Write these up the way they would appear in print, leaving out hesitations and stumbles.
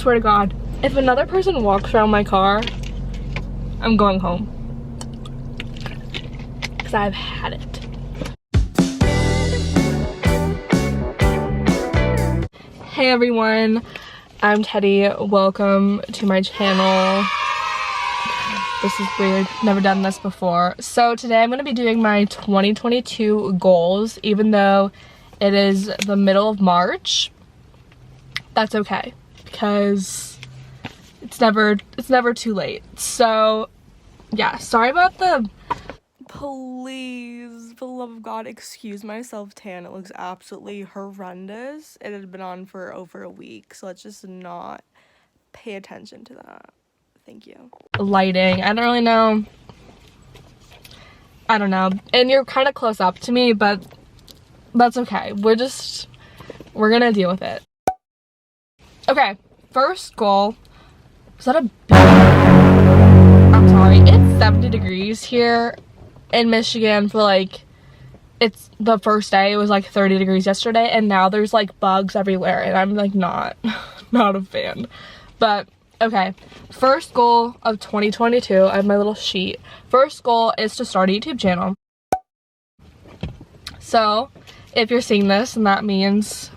swear to God, if another person walks around my car, I'm going home. Because I've had it. Hey everyone, I'm Teddy. Welcome to my channel. This is weird. Never done this before. So today I'm going to be doing my 2022 goals, even though it is the middle of March. That's okay, because it's never too late. So yeah, sorry about the, please, for the love of God, excuse my self-tan. It looks absolutely horrendous. It had been on for over a week, so let's just not pay attention to that. Thank you. Lighting, I don't really know. I don't know. And you're kind of close up to me, but that's okay. We're gonna deal with it. Okay, first goal. Is that a bee? I'm sorry. It's 70 degrees here in Michigan for like, it's the first day. It was like 30 degrees yesterday, and now there's like bugs everywhere, and I'm like not a fan. But okay, first goal of 2022, I have my little sheet. First goal is to start a YouTube channel. So if you're seeing this, and that means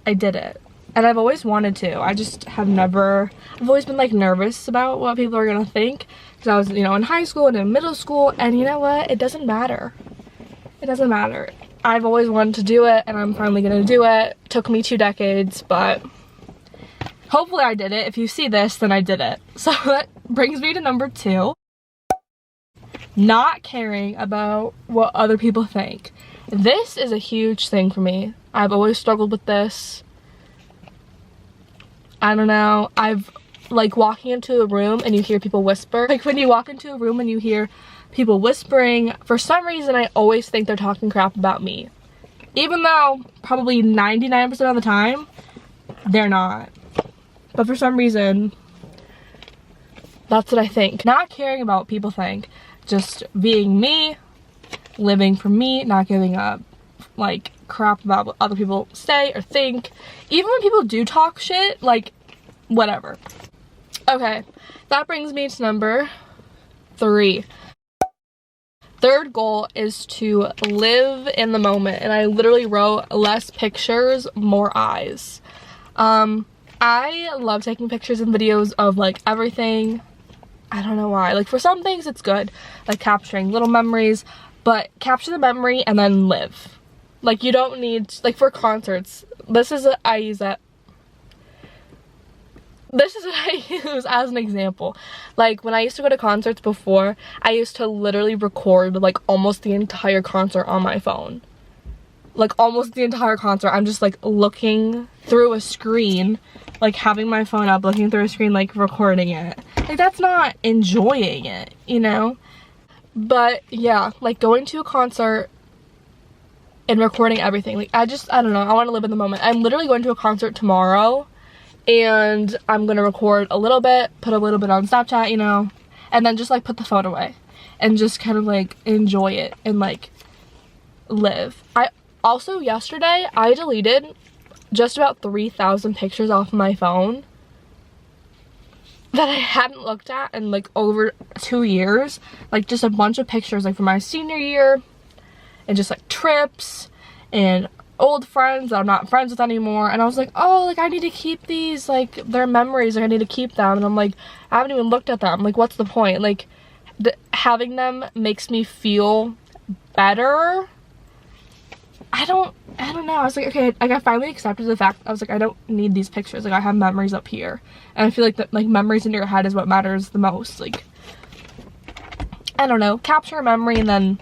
I did it. And I've always wanted to. I just have never, I've always been like nervous about what people are gonna think. Because I was, you know, in high school and in middle school, and you know what? It doesn't matter. It doesn't matter. I've always wanted to do it, and I'm finally gonna do it. Took me 2 decades, but hopefully I did it. If you see this, then I did it. So that brings me to number 2. Not caring about what other people think. This is a huge thing for me. I've always struggled with this. I don't know. I've like walking into a room and you hear people whisper. Like when you walk into a room and you hear people whispering, for some reason I always think they're talking crap about me. Even though probably 99% of the time, they're not. But for some reason, that's what I think. Not caring about what people think. Just being me, living for me, not giving up like crap about what other people say or think. Even when people do talk shit, like whatever. Okay, that brings me to number 3. Third goal is to live in the moment, and I literally wrote less pictures, more eyes. I love taking pictures and videos of like everything. I don't know why. Like for some things it's good, like capturing little memories, but capture the memory and then live. Like you don't need, like for concerts, this is what I use as an example. Like when I used to go to concerts before, I used to literally record like almost the entire concert on my phone. Like almost the entire concert, I'm just like looking through a screen, like having my phone up, looking through a screen, like recording it. Like that's not enjoying it, you know? But yeah, like going to a concert and recording everything. Like I don't know, I want to live in the moment. I'm literally going to a concert tomorrow, and I'm gonna record a little bit, put a little bit on Snapchat, you know, and then just like put the phone away and just kind of like enjoy it and like live. Also, yesterday, I deleted just about 3,000 pictures off my phone that I hadn't looked at in like over 2 years. Like just a bunch of pictures like from my senior year, and just like trips and old friends that I'm not friends with anymore. And I was like, oh, like I need to keep these, like they're memories, like I need to keep them. And I'm like, I haven't even looked at them. Like what's the point? Like having them makes me feel better. I don't know. I was like, okay, like I finally accepted the fact. I was like, I don't need these pictures. Like I have memories up here, and I feel like that, like memories in your head is what matters the most. Like I don't know, capture a memory and then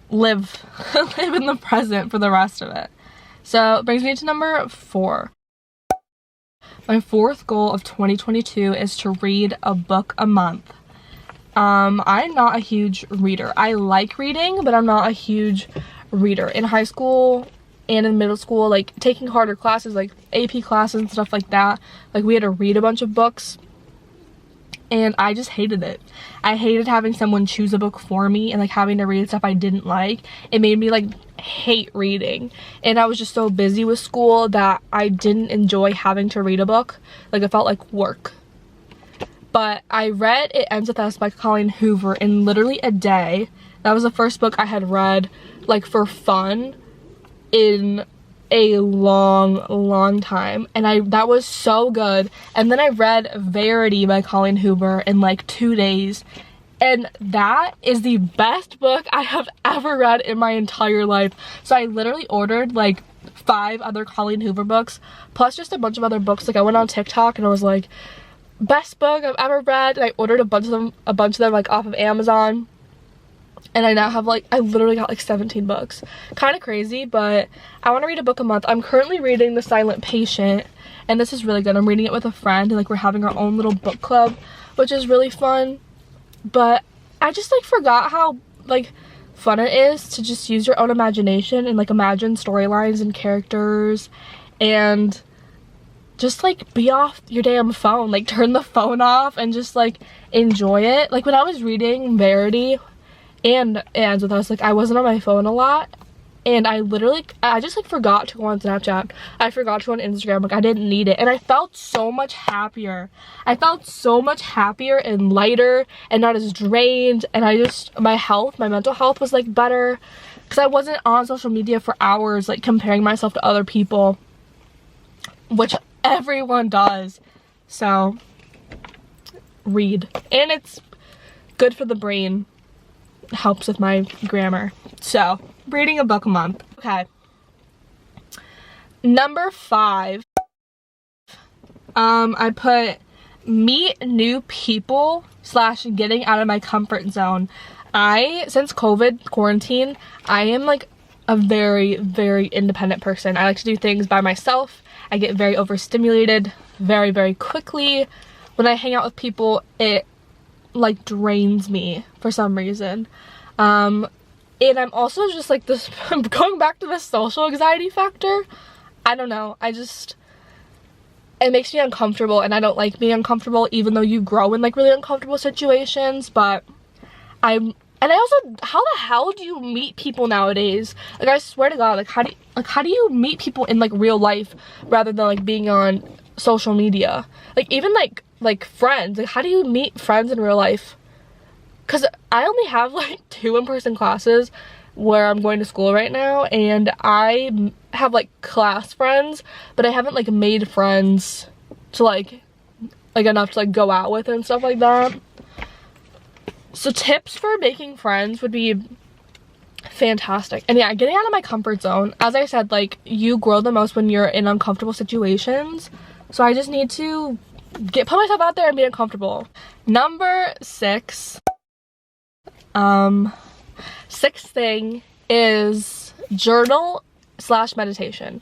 live in the present for the rest of it. So it brings me to number 4. My 4th goal of 2022 is to read a book a month. I'm not a huge reader. I like reading, but I'm not a huge reader. In high school and in middle school, like taking harder classes like AP classes and stuff like that, like we had to read a bunch of books, and I just hated it. I hated having someone choose a book for me and like having to read stuff I didn't like. It made me like hate reading, and I was just so busy with school that I didn't enjoy having to read a book. Like it felt like work. But I read It Ends With Us by Colleen Hoover in literally a day. That was the first book I had read like for fun in a long time, and that was so good. And then I read Verity by Colleen Hoover in like 2 days, and that is the best book I have ever read in my entire life. So I literally ordered like 5 other Colleen Hoover books plus just a bunch of other books. Like I went on TikTok and I was like, best book I've ever read, and I ordered a bunch of them like off of Amazon. And I now have like, I literally got like 17 books. Kind of crazy, but I want to read a book a month. I'm currently reading The Silent Patient, and this is really good. I'm reading it with a friend, and like we're having our own little book club, which is really fun. But I just like forgot how like fun it is to just use your own imagination and like imagine storylines and characters, and just like be off your damn phone. Like turn the phone off and just like enjoy it. Like when I was reading Verity and It Ends With Us, like I wasn't on my phone a lot, and I just like forgot to go on Snapchat. I forgot to go on Instagram. Like I didn't need it, and I felt so much happier. I felt so much happier and lighter and not as drained, and my mental health was like better because I wasn't on social media for hours like comparing myself to other people, which everyone does. So read, and it's good for the brain. Helps with my grammar. So reading a book a month. Okay, number 5, I put meet new people / getting out of my comfort zone. Since COVID quarantine, I am like a very independent person. I like to do things by myself. I get very overstimulated very quickly. When I hang out with people, it like drains me for some reason. And I'm also just like this going back to the social anxiety factor. I don't know, it makes me uncomfortable, and I don't like being uncomfortable, even though you grow in like really uncomfortable situations. But how the hell do you meet people nowadays? Like I swear to God, how do you meet people in like real life rather than like being on social media? Like even like friends, like how do you meet friends in real life? Because I only have like 2 in-person classes where I'm going to school right now, and I have like class friends, but I haven't like made friends to like enough to like go out with and stuff like that. So tips for making friends would be fantastic. And yeah, getting out of my comfort zone. As I said, like you grow the most when you're in uncomfortable situations. So I just need to put myself out there and be uncomfortable. Number 6. 6th thing is journal / meditation.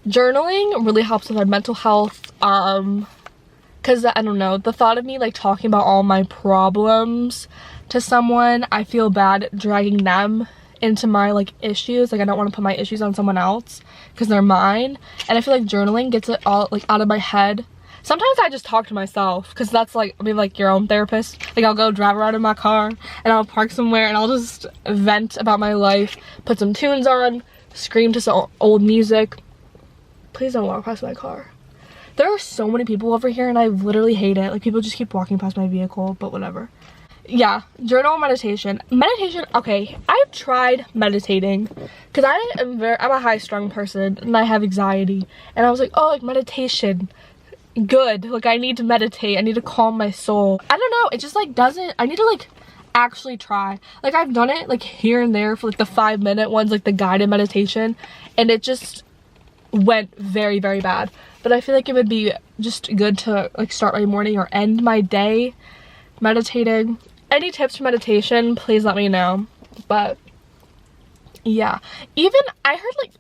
Journaling really helps with my mental health, because I don't know, the thought of me like talking about all my problems to someone, I feel bad dragging them into my like issues. Like I don't want to put my issues on someone else because they're mine, and I feel like journaling gets it all like out of my head. Sometimes I just talk to myself, because that's like, I mean, like your own therapist. Like I'll go drive around in my car and I'll park somewhere and I'll just vent about my life, put some tunes on, scream to some old music. Please don't walk past my car. There are so many people over here and I literally hate it. Like people just keep walking past my vehicle, but whatever. Yeah, journal, meditation. Meditation, okay, I've tried meditating because I'm a high-strung person and I have anxiety. And I was like, oh, like meditation. Good, like I need to meditate, I need to calm my soul. I don't know, it just like doesn't, I need to like actually try. Like I've done it like here and there for like the 5-minute ones, like the guided meditation, and it just went very bad. But I feel like it would be just good to like start my morning or end my day meditating. Any tips for meditation, please let me know. But yeah, even I heard like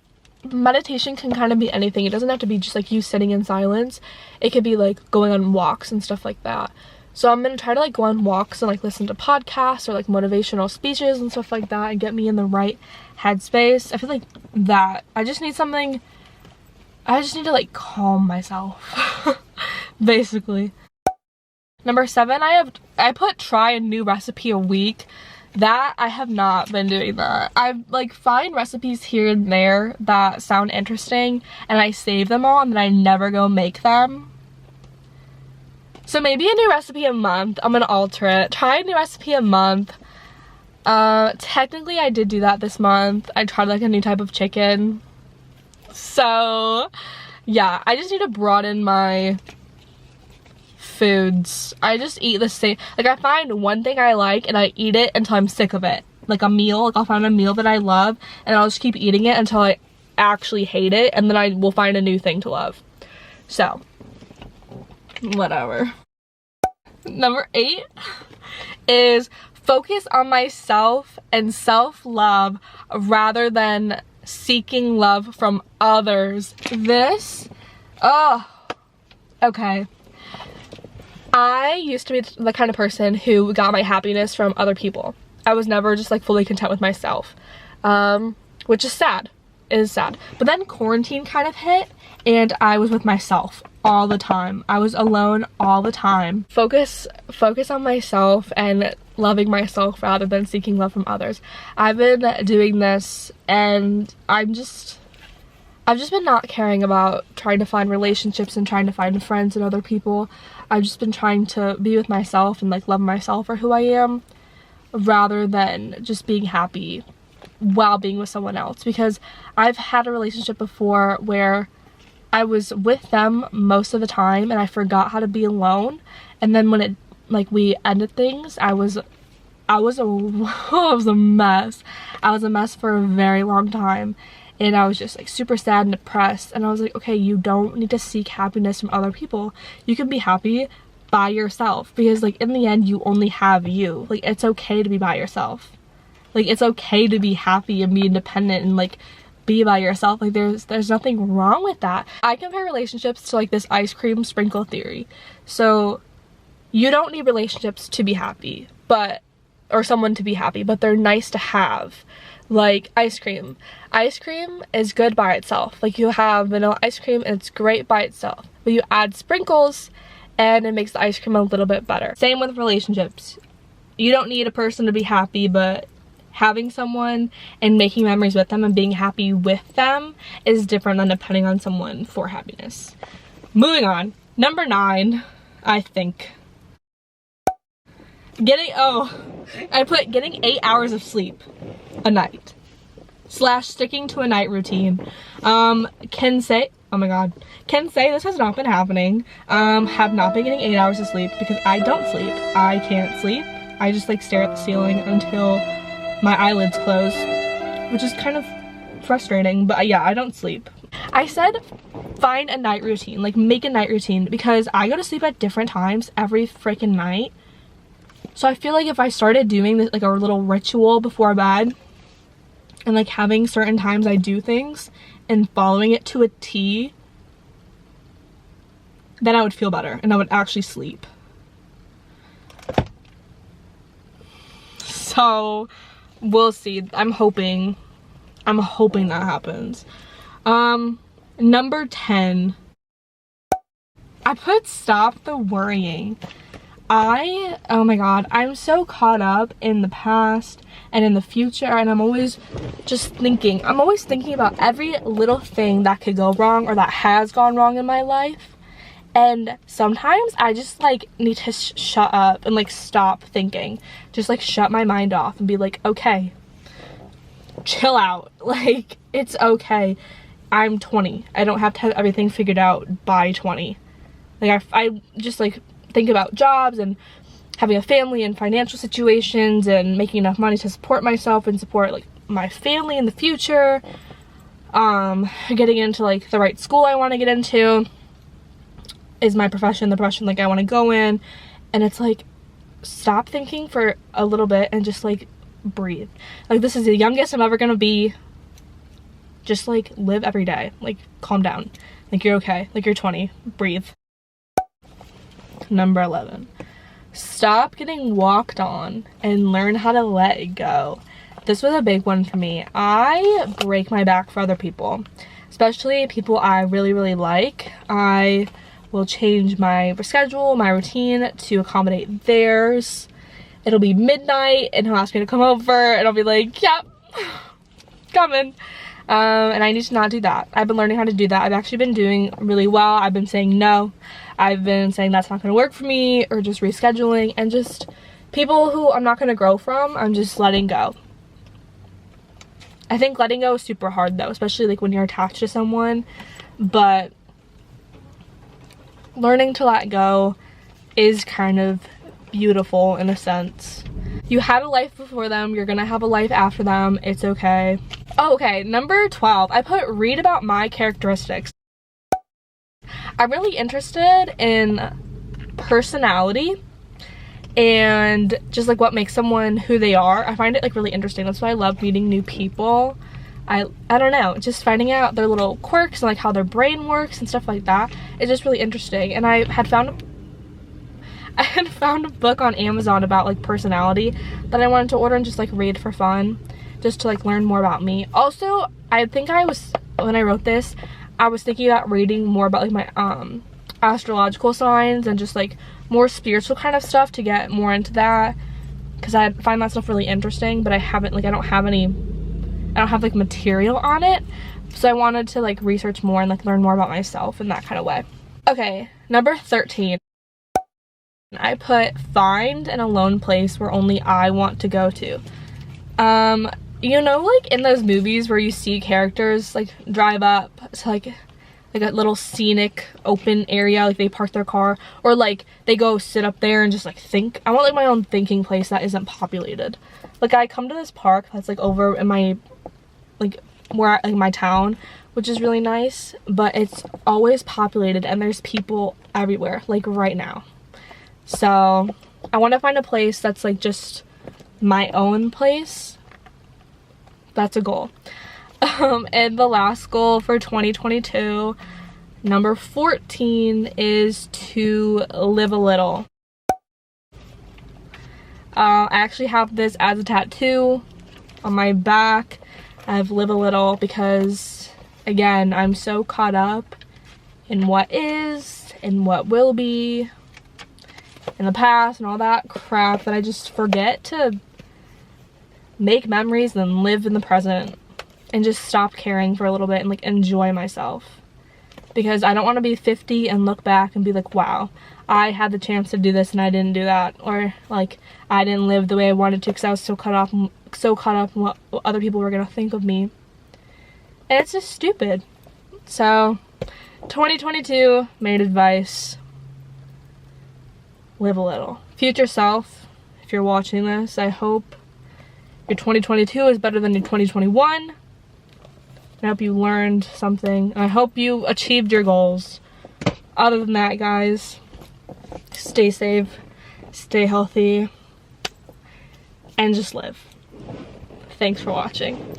meditation can kind of be anything. It doesn't have to be just like you sitting in silence. It could be like going on walks and stuff like that. So I'm gonna try to like go on walks and like listen to podcasts or like motivational speeches and stuff like that and get me in the right headspace. I feel like that I just need to like calm myself basically. Number 7, I put try a new recipe a week. That I have not been doing that. I like find recipes here and there that sound interesting and I save them all and then I never go make them. So maybe a new recipe a month. I'm gonna alter it. Try a new recipe a month. Technically I did do that this month. I tried like a new type of chicken. So yeah, I just need to broaden my foods. I just eat the same, like I find one thing I like and I eat it until I'm sick of it. Like a meal, like I'll find a meal that I love and I'll just keep eating it until I actually hate it, and then I will find a new thing to love. So whatever. Number 8 is focus on myself and self-love rather than seeking love from others. This, oh, okay. I used to be the kind of person who got my happiness from other people. I was never just like fully content with myself, which is sad. It is sad. But then quarantine kind of hit and I was with myself all the time. I was alone all the time. Focus on myself and loving myself rather than seeking love from others. I've been doing this and I've just been not caring about trying to find relationships and trying to find friends and other people. I've just been trying to be with myself and like love myself for who I am rather than just being happy while being with someone else, because I've had a relationship before where I was with them most of the time and I forgot how to be alone, and then when it like we ended things, I was a mess. I was a mess for a very long time. And I was just like super sad and depressed, and I was like, okay, you don't need to seek happiness from other people. You can be happy by yourself, because like in the end you only have you. Like it's okay to be by yourself. Like it's okay to be happy and be independent and like be by yourself. Like there's nothing wrong with that. I compare relationships to like this ice cream sprinkle theory. So you don't need relationships to be happy, or someone to be happy, but they're nice to have. Like ice cream. Ice cream is good by itself. Like you have vanilla ice cream and it's great by itself. But you add sprinkles and it makes the ice cream a little bit better. Same with relationships. You don't need a person to be happy, but having someone and making memories with them and being happy with them is different than depending on someone for happiness. Moving on. Number 9, I think. I put getting 8 hours of sleep a night / sticking to a night routine. Can say this has not been happening. Have not been getting 8 hours of sleep because I don't sleep. I can't sleep. I just like stare at the ceiling until my eyelids close, which is kind of frustrating, but yeah, I don't sleep. I said find a night routine, like make a night routine, because I go to sleep at different times every freaking night. So I feel like if I started doing this, like a little ritual before bed and like having certain times I do things and following it to a T, then I would feel better and I would actually sleep. So we'll see. I'm hoping that happens. Number 10, I put stop the worrying. Oh my god, I'm so caught up in the past and in the future, and I'm always thinking about every little thing that could go wrong or that has gone wrong in my life. And sometimes I just like need to shut up and like stop thinking, just like shut my mind off and be like, okay, chill out. Like it's okay. I'm 20. I don't have to have everything figured out by 20. Like I just like think about jobs and having a family and financial situations and making enough money to support myself and support like my family in the future, getting into like the right school I want to get into, is my profession the profession like I want to go in. And it's like, stop thinking for a little bit and just like breathe. Like this is the youngest I'm ever gonna be. Just like live every day, like calm down, like you're okay, like you're 20, breathe. Number 11, stop getting walked on and learn how to let it go. This was a big one for me. I break my back for other people, especially people I really like. I will change my schedule, my routine to accommodate theirs. It'll be midnight and he'll ask me to come over and I'll be like, yep, coming. And I need to not do that. I've been learning how to do that. I've actually been doing really well. I've been saying no. I've been saying that's not going to work for me, or just rescheduling, and just people who I'm not going to grow from, I'm just letting go. I think letting go is super hard though, especially like when you're attached to someone, but learning to let go is kind of beautiful in a sense. You had a life before them, you're gonna have a life after them, it's okay. Oh, okay, number 12, I put read about my characteristics. I'm really interested in personality and just like what makes someone who they are. I find it like really interesting. That's why I love meeting new people. I don't know, just finding out their little quirks and like how their brain works and stuff like that. It's just really interesting. And I had found a book on Amazon about like personality that I wanted to order and just like read for fun, just to like learn more about me. Also, I think when I wrote this, I was thinking about reading more about like my astrological signs and just like more spiritual kind of stuff to get more into that, because I find that stuff really interesting, but I haven't like I don't have like material on it, so I wanted to like research more and like learn more about myself in that kind of way. Okay, number 13, I put find an alone place where only I want to go to. You know, like in those movies where you see characters like drive up to like a little scenic open area, like they park their car, or like they go sit up there and just like think. I want like my own thinking place that isn't populated. Like I come to this park that's like over in my like my town, which is really nice, but it's always populated and there's people everywhere, like right now. So I want to find a place that's like just my own place. That's a goal. And the last goal for 2022, number 14, is to live a little. I actually have this as a tattoo on my back. I have live a little because, again, I'm so caught up in what is and what will be in the past and all that crap that I just forget to make memories and live in the present and just stop caring for a little bit and like enjoy myself, because I don't want to be 50 and look back and be like, wow, I had the chance to do this and I didn't do that, or like I didn't live the way I wanted to because I was so caught up in what other people were gonna think of me, and it's just stupid. So 2022 main advice: live a little. Future self, if you're watching this, I hope your 2022 is better than your 2021. I hope you learned something. I hope you achieved your goals. Other than that, guys, stay safe, stay healthy, and just live. Thanks for watching.